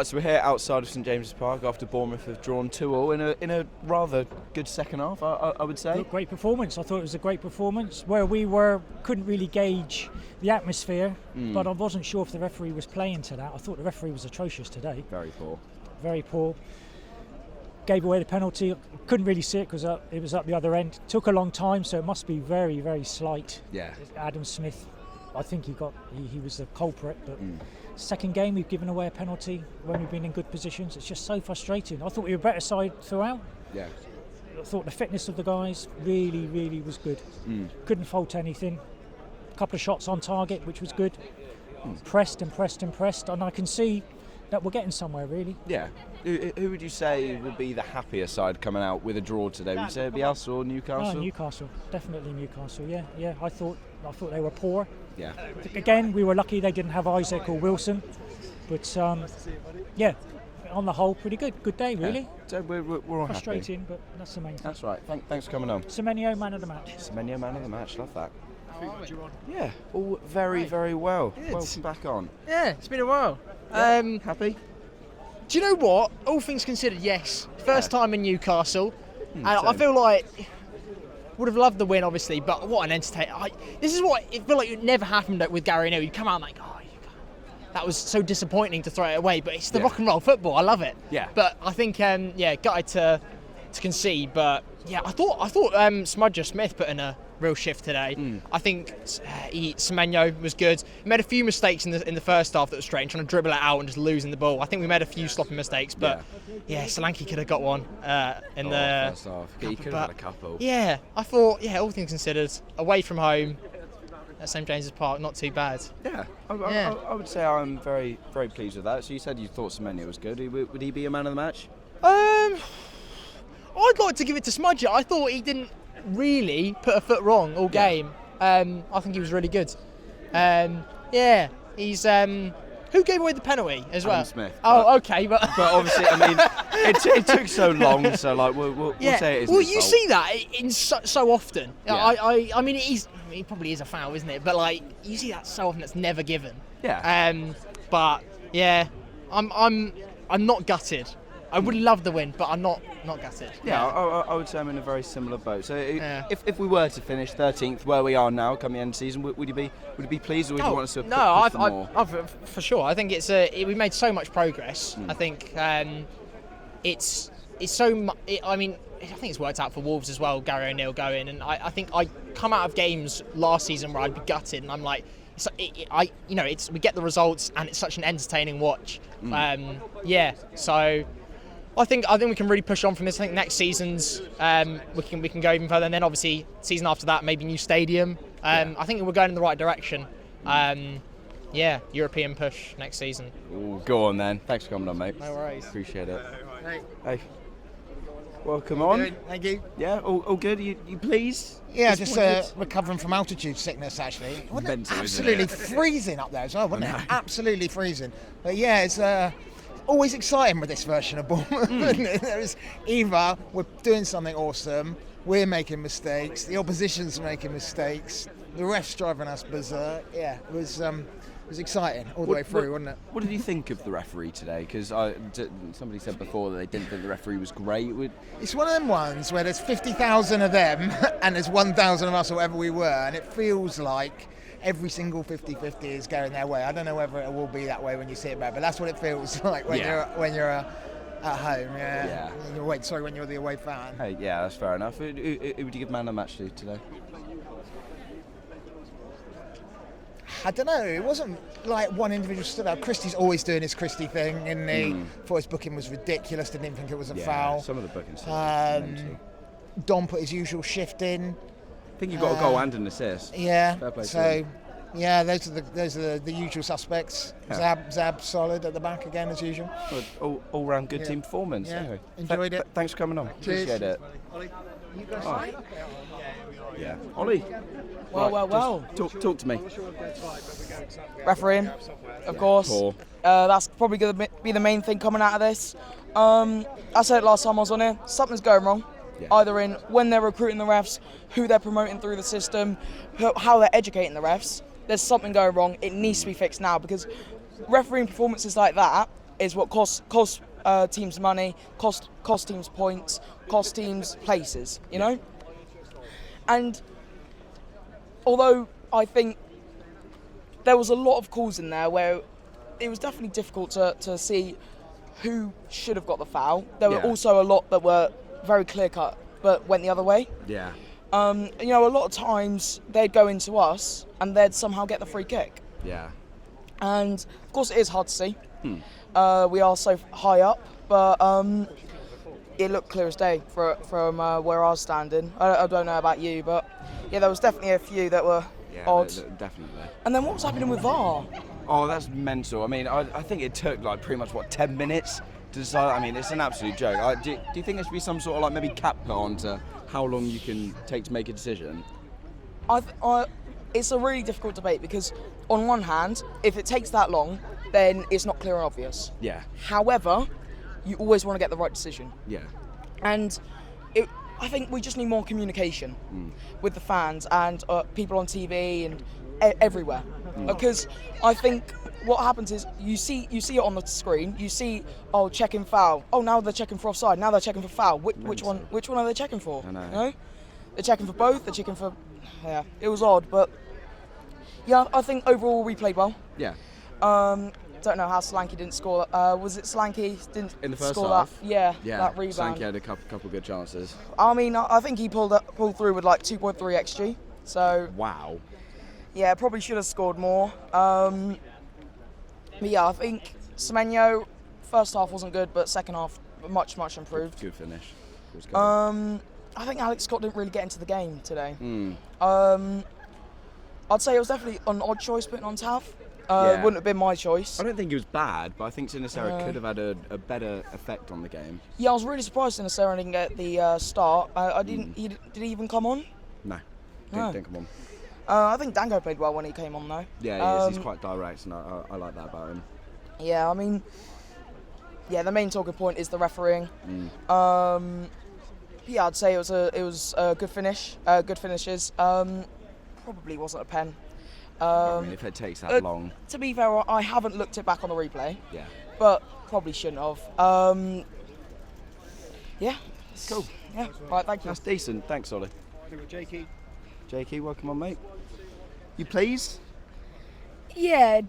Right, so we're here outside of St James's Park after Bournemouth have drawn 2-2 in a rather good second half, I would say. Great performance. I thought it was a great performance. Where we were, couldn't really gauge the atmosphere, but I wasn't sure if the referee was playing to that. I thought the referee was atrocious today. Very poor. Very poor. Gave away the penalty. Couldn't really see it because it was up the other end. Took a long time, so it must be very, very slight. Yeah. Adam Smith, I think he was the culprit, but second game we've given away a penalty when we've been in good positions. It's just so frustrating. I thought we were a better side throughout. Yeah. I thought the fitness of the guys really, really was good. Couldn't fault anything. A couple of shots on target, which was good. Pressed, and I can see that we're getting somewhere, really. Yeah. Who would you say would be the happier side coming out with a draw today? Would you say it'd be us or Newcastle? Oh, Newcastle, definitely Newcastle. Yeah. I thought they were poor. Yeah. Again, we were lucky they didn't have Isaac or Wilson, but yeah, on the whole, pretty good. Good day, really. Yeah. So we're all frustrating, happy. but that's the main thing. That's right. Thanks for coming on. Semenyo, man of the match. Semenyo, man of the match. Love that. Yeah, all very, very well. Good. Welcome back on. Yeah, it's been a while. Yeah. Happy? Do you know what? All things considered, yes. First time in Newcastle, and I feel like would have loved the win, obviously. But what an entertainer! This is what it felt like. It never happened with Gary O'Neill. You come out and like, that was so disappointing to throw it away. But it's the rock and roll football. I love it. Yeah. But I think, gutted to concede. But yeah, I thought Smudger Smith put in a real shift today. I think Semenyo was good. He made a few mistakes in the first half that was strange, trying to dribble it out and just losing the ball. I think we made a few sloppy mistakes, but yeah, Solanke could have got one in the first half. He could have had a couple. Yeah, I thought, all things considered, away from home at St James's Park, not too bad. Yeah, I would say I'm very, very pleased with that. So you said you thought Semenyo was good. Would he be a man of the match? I'd like to give it to Smudger. I thought he didn't really put a foot wrong all game. I think he was really good. He's who gave away the penalty as well? Adam Smith. Oh, okay, but obviously, I mean, it took so long, so like we'll say it is. Well, you see that in so often. Yeah. I mean, he probably is a foul, isn't it? But like, you see that so often, it's never given. Yeah. But yeah, I'm not gutted. I would love the win, but I'm not gutted. Yeah, I would say I'm in a very similar boat. So if we were to finish 13th, where we are now, come the end of the season, would you be pleased, or would you want us to push more? No, for sure. I think we made so much progress. I think it's so much. I mean, I think it's worked out for Wolves as well. Gary O'Neill going, and I think I come out of games last season where I'd be gutted, and I'm like, we get the results, and it's such an entertaining watch. So. I think we can really push on from this. I think next season's we can go even further, and then obviously season after that maybe new stadium. I think we're going in the right direction. European push next season. Ooh, go on then. Thanks for coming on, mate. No worries. Appreciate it. Hey. Welcome on. Good, thank you. Yeah, all good. You pleased? Yeah, just recovering from altitude sickness actually. Mental, absolutely freezing up there as well, wasn't it? Absolutely freezing. But yeah, it's always exciting with this version of Bournemouth. There's either we're doing something awesome, we're making mistakes, the opposition's making mistakes, the ref's driving us berserk. Yeah, it was exciting all the way through, wasn't it? What did you think of the referee today? Because somebody said before that they didn't think the referee was great. It's one of them ones where there's 50,000 of them and there's 1,000 of us, or whatever we were, and it feels like every single 50-50 is going their way. I don't know whether it will be that way when you see it back, but that's what it feels like when you're at home. Yeah. When you're the away fan. Hey, yeah, that's fair enough. Who would you give man of the match to today? I don't know. It wasn't like one individual stood out. Christie's always doing his Christie thing, and thought his booking was ridiculous. Didn't think it was a foul. Some of the bookings. Don put his usual shift in. I think you got a goal and an assist. Yeah. So, yeah, those are the usual suspects. Yeah. Zab solid at the back again as usual. All round good team performance. Yeah. Anyway, Enjoyed it. Thanks for coming on. Cheers. Appreciate it. Ollie, you guys right? Yeah. Ollie. Well. Talk to me. Refereeing, of course. Poor. That's probably going to be the main thing coming out of this. I said it last time I was on here. Something's going wrong. Yeah. Either in when they're recruiting the refs, who they're promoting through the system, how they're educating the refs. There's something going wrong. It needs to be fixed now, because refereeing performances like that, is what costs teams money, cost teams points, cost teams places, you know? And although I think there was a lot of calls in there where it was definitely difficult to see who should have got the foul, there were also a lot that were very clear-cut but went the other way. Yeah. You know, a lot of times they'd go into us and they'd somehow get the free kick. Yeah. And of course it is hard to see. We are so high up, but it looked clear as day from where I was standing. I don't know about you, but yeah, there was definitely a few that were odd. Definitely. And then what was happening with VAR? Oh, that's mental. I mean, I think it took like pretty much 10 minutes to decide. I mean, it's an absolute joke. Do you think there should be some sort of like maybe cap put on to how long you can take to make a decision? It's a really difficult debate because on one hand, if it takes that long, then it's not clear and obvious. Yeah. However, you always want to get the right decision. Yeah. And I think we just need more communication with the fans and people on TV and everywhere. Because I think what happens is you see it on the screen. You see, checking foul. Oh, now they're checking for offside. Now they're checking for foul. Which one are they checking for? I know. You know? They're checking for both. They're checking for. Yeah, it was odd, but yeah, I think overall we played well. Yeah. Don't know how Slanky didn't score. Was it Slanky didn't in the first score half? That? Yeah, yeah. That rebound. Slanky had a couple good chances. I mean, I think he pulled through with like 2.3 xG. So. Wow. Yeah, probably should have scored more. But yeah, I think Semenyo, first half wasn't good, but second half much improved. Good finish. It was good. I think Alex Scott didn't really get into the game today. I'd say it was definitely an odd choice putting on Tav. Wouldn't have been my choice. I don't think he was bad, but I think Sinistera could have had a better effect on the game. Yeah, I was really surprised Sinistera didn't get the start. Did he even come on? No, didn't come on. I think Dango played well when he came on though. Yeah, he is. He's quite direct, and I like that about him. Yeah, I mean, the main talking point is the refereeing. Yeah, I'd say it was a good finish, good finishes. Probably wasn't a pen. I mean, if it takes that long. To be fair, I haven't looked it back on the replay. Yeah. But probably shouldn't have. Yeah. Cool. Yeah. Right. Thank you. That's decent. Thanks, Ollie. Jakey, welcome on, mate. You pleased? Yeah,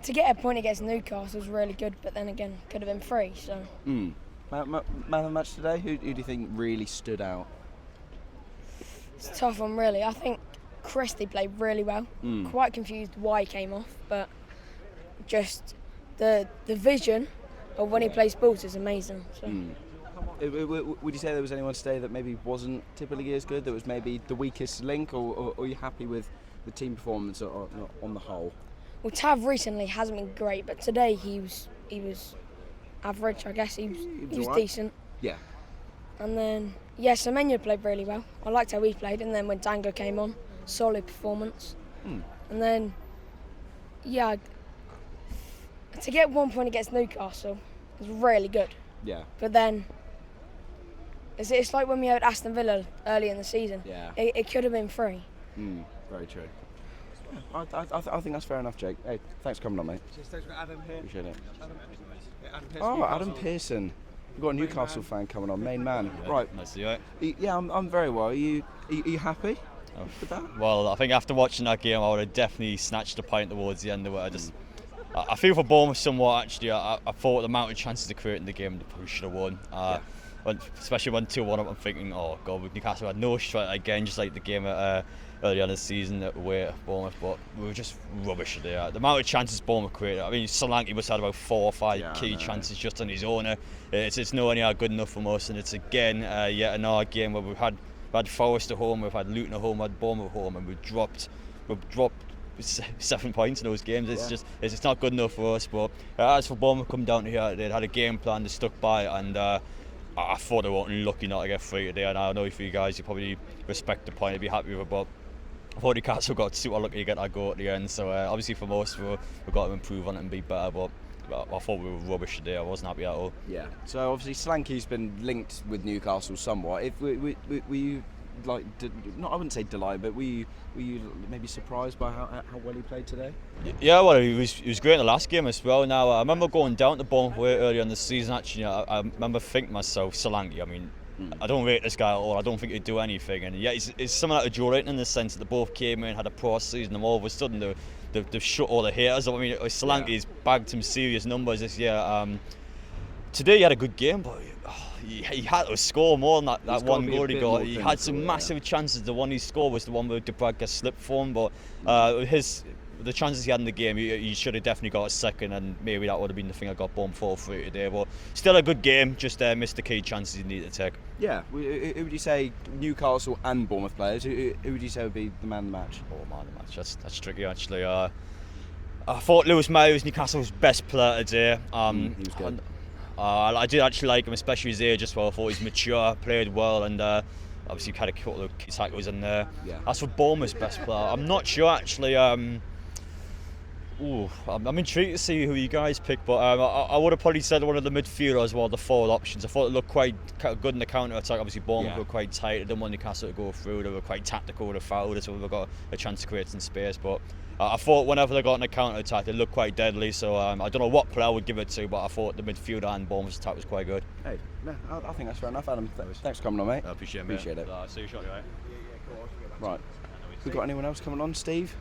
to get a point against Newcastle was really good, but then again, could have been 3. So. Man of the match today. Who do you think really stood out? It's a tough one, really. I think Christie played really well. Quite confused why he came off, but just the vision of when he plays balls is amazing. So. Would you say there was anyone today that maybe wasn't typically as good, that was maybe the weakest link, or are you happy with the team performance on the whole? Well, Tav recently hasn't been great, but today he was average, I guess. He was right. Decent. Yeah. And then, Semenyo played really well. I liked how he played, and then when Dango came on, solid performance. And then, to get 1 point against Newcastle was really good. Yeah. But then, it's like when we had Aston Villa early in the season. Yeah. It could have been 3. Very true. I think that's fair enough, Jake. Hey, thanks for coming on, mate. Thanks for Adam here. Appreciate it. Adam Pearson, Adam Pearson. We've got a Newcastle fan coming on, main man. Right. Nice to see you. Yeah, I'm very well. Are you happy with that? Well, I think after watching that game, I would have definitely snatched a point towards the end of it. I feel for Bournemouth somewhat, actually. I thought the amount of chances they created in the game, they probably should have won. Especially when 2-1 up, I'm thinking, oh God, Newcastle had no shot again, just like the game early on in the season away at Bournemouth, but we were just rubbish today. The amount of chances Bournemouth created, I mean, Solanke must have had about 4 or 5 key chances just on his own. It's nowhere good enough from us, and it's again yet another game where we've had Forest at home, we've had Luton at home, we've had Bournemouth at home, and we've dropped 7 points in those games. It's not good enough for us. But as for Bournemouth, come down to here, they had a game plan, they stuck by it, and I thought they were unlucky not to get 3 today. And I know for you guys, you probably respect the point, you'd be happy with it, but I thought Newcastle got super lucky to get that goal at the end. So obviously for most, we've got to improve on it and be better. But I thought we were rubbish today. I wasn't happy at all. Yeah. So obviously Slanky's been linked with Newcastle somewhat. Were you like, I wouldn't say delighted, but were you maybe surprised by how well he played today? Yeah, well, he was great in the last game as well. Now, I remember going down to Bournemouth way earlier in the season. Actually, I remember thinking to myself, Solanke, I mean, I don't rate this guy at all. I don't think he'd do anything. And yeah, he's similar to Joe Linton in the sense that they both came in, had a poor season, and all of a sudden they've shut all the haters up. I mean, Solanke's bagged some serious numbers this year. Today he had a good game, but he had to score more than that one goal he got. He had some massive chances. The one he scored was the one where Dubravka slipped for him, but the chances he had in the game, he should have definitely got a second, and maybe that would have been the thing I got Bournemouth 4-3 today. But still a good game, just missed the key chances he needed to take. Yeah, who would you say, Newcastle and Bournemouth players, who would you say would be the man of the match? Oh, man of the match, that's tricky actually. I thought Lewis May was Newcastle's best player today. He was good. I did actually like him, especially his age as well. I thought he's mature, played well, and obviously had a couple of key tackles in there. Yeah. As for Bournemouth's best player, I'm not sure actually. I'm intrigued to see who you guys pick, but I would have probably said one of the midfielders, well, the forward options. I thought it looked quite good in the counter-attack. Obviously, Bournemouth were quite tight. They didn't want Newcastle to go through. They were quite tactical with the foul, so we got a chance to create some space. But I thought whenever they got in the counter-attack, they looked quite deadly. So I don't know what player I would give it to, but I thought the midfielder and Bournemouth's attack was quite good. Hey, no, I think that's fair enough, Adam. Thanks for coming on, mate. I appreciate it. See you shortly, right? Right. We got anyone else coming on, Steve?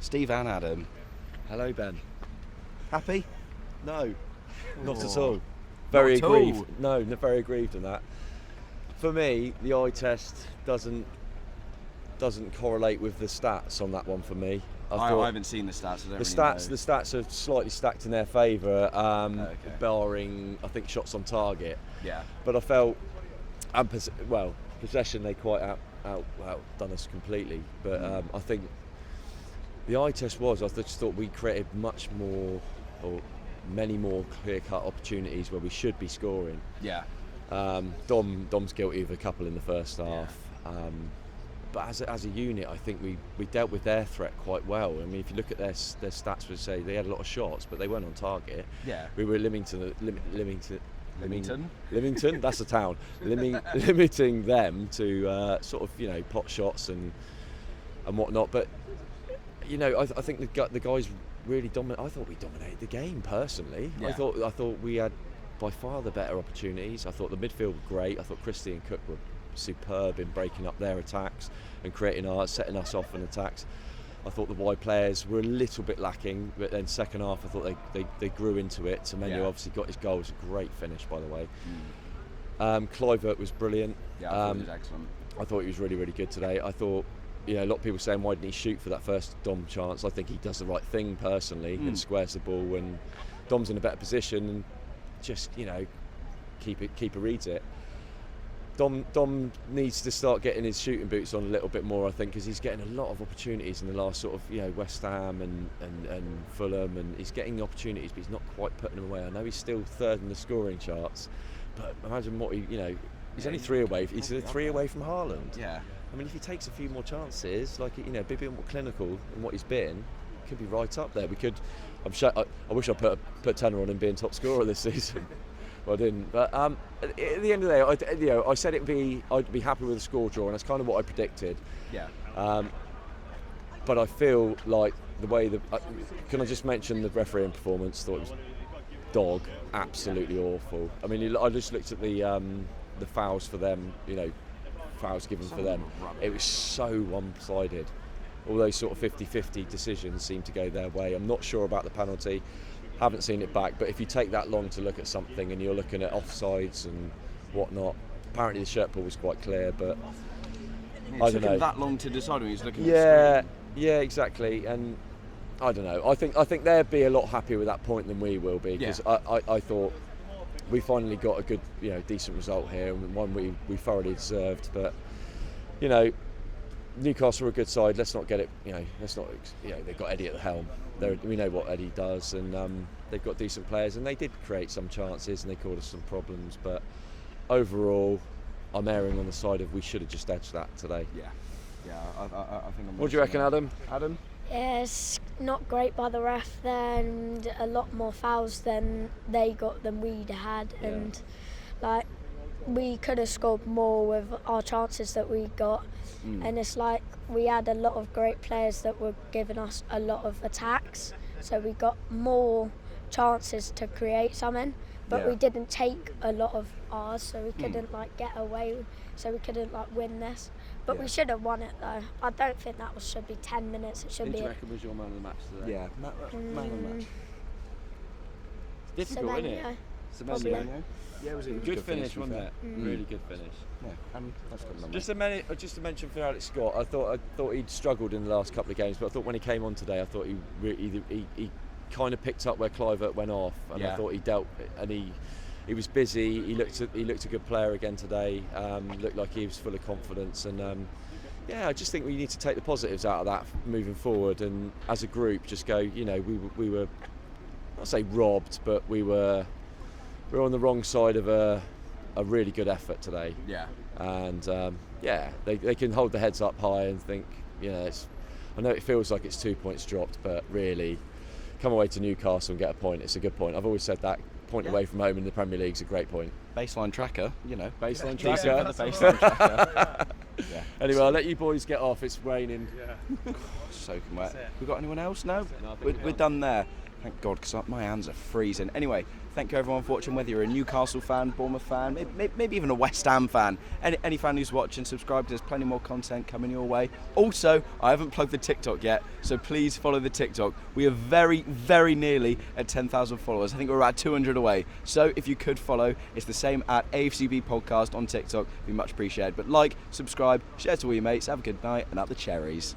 Steve and Adam. Hello, Ben. Happy? No, not at all. Very aggrieved. No, very aggrieved in that. For me, the eye test doesn't correlate with the stats on that one for me. I haven't seen the stats. The stats are slightly stacked in their favour, barring I think shots on target. Yeah. But I felt, possession they quite outdone us completely. But I think. The eye test I just thought we created many more clear-cut opportunities where we should be scoring. Yeah. Dom's guilty of a couple in the first half. But as a unit, I think we dealt with their threat quite well. I mean, if you look at their stats, would say they had a lot of shots, but they weren't on target. Yeah. We were Lymington, that's a town. Limiting them to sort of pot shots and whatnot. But I think the guys really dominate. I thought we dominated the game personally. Yeah. I thought we had by far the better opportunities. I thought the midfield were great. I thought Christie and Cook were superb in breaking up their attacks and setting us off in attacks. I thought the wide players were a little bit lacking, but then second half I thought they grew into it. Semenyo obviously got his goal. It was a great finish, by the way. Kluivert was brilliant. Yeah, I thought he was excellent. I thought he was really, really good today. I thought, a lot of people saying why didn't he shoot for that first Dom chance. I think he does the right thing personally and squares the ball when Dom's in a better position and just keeper reads it. Dom needs to start getting his shooting boots on a little bit more, I think, because he's getting a lot of opportunities in the last sort of West Ham and Fulham, and he's getting the opportunities but he's not quite putting them away. I know he's still third in the scoring charts, but imagine what he's only 3 away. He's 3 away from Haaland. Yeah. I mean, if he takes a few more chances, be a bit more clinical in what he's been, he could be right up there. I wish I put a tenner on him being top scorer this season. Well, I didn't. But at the end of the day, I said I'd be happy with a score draw, and that's kind of what I predicted. Yeah. But I feel like the way can I just mention the refereeing performance? Thought it was absolutely awful. I mean, I just looked at the fouls for them. Fouls given for them. It was so one-sided. All those sort of 50-50 decisions seem to go their way. I'm not sure about the penalty. Haven't seen it back, but if you take that long to look at something and you're looking at offsides and whatnot, apparently the shirt pull was quite clear, but I don't know. It took that long to decide when he was looking at the screen. Yeah, exactly. And I don't know. I think they'd be a lot happier with that point than we will be, because I thought we finally got a good, decent result here, and one we thoroughly deserved. But Newcastle are a good side. Let's not get it. They've got Eddie at the helm. We know what Eddie does, and they've got decent players, and they did create some chances, and they caused us some problems. But overall, I'm erring on the side of we should have just edged that today. Yeah. I think. What do you reckon, Adam? Adam? Yeah, it's not great by the ref there, and a lot more fouls than they got than we'd had, and we could have scored more with our chances that we got. And it's like we had a lot of great players that were giving us a lot of attacks, so we got more chances to create something, but we didn't take a lot of ours, so we couldn't like get away, so we couldn't like win this. But we should have won it though. I don't think that should be 10 minutes. It should Who be. do you reckon was your man of the match today? Yeah, man of the match. It's difficult, isn't it? Semenyo. Yeah, it was a Good finish, wasn't it? Mm. Really good finish. Yeah, and that's got number. Just to mention for Alex Scott, I thought he'd struggled in the last couple of games, but I thought when he came on today, I thought he kind of picked up where Clivert went off, and I thought he dealt, and he was busy. He looked a good player again today. Looked like he was full of confidence, and I just think we need to take the positives out of that moving forward, and as a group, just go. You know, we were, I'll say robbed, but we were on the wrong side of a really good effort today. Yeah. And they can hold their heads up high and think, you know, I know it feels like it's 2 points dropped, but really, come away to Newcastle and get a point. It's a good point. I've always said that point away from home in the Premier League is a great point. Baseline tracker, you know. Baseline Decent tracker. for the baseline tracker. Yeah. Anyway, I'll let you boys get off. It's raining. Yeah. Soaking wet. We got anyone else? No, we're done there. Thank God, because my hands are freezing. Anyway, thank you everyone for watching, whether you're a Newcastle fan, Bournemouth fan, maybe even a West Ham fan. Any fan who's watching, subscribe. There's plenty more content coming your way. Also, I haven't plugged the TikTok yet, so please follow the TikTok. We are very, very nearly at 10,000 followers. I think we're about 200 away. So if you could follow, it's the same at AFCB Podcast on TikTok. It'd be much appreciated. But like, subscribe, share to all your mates. Have a good night, and up the cherries.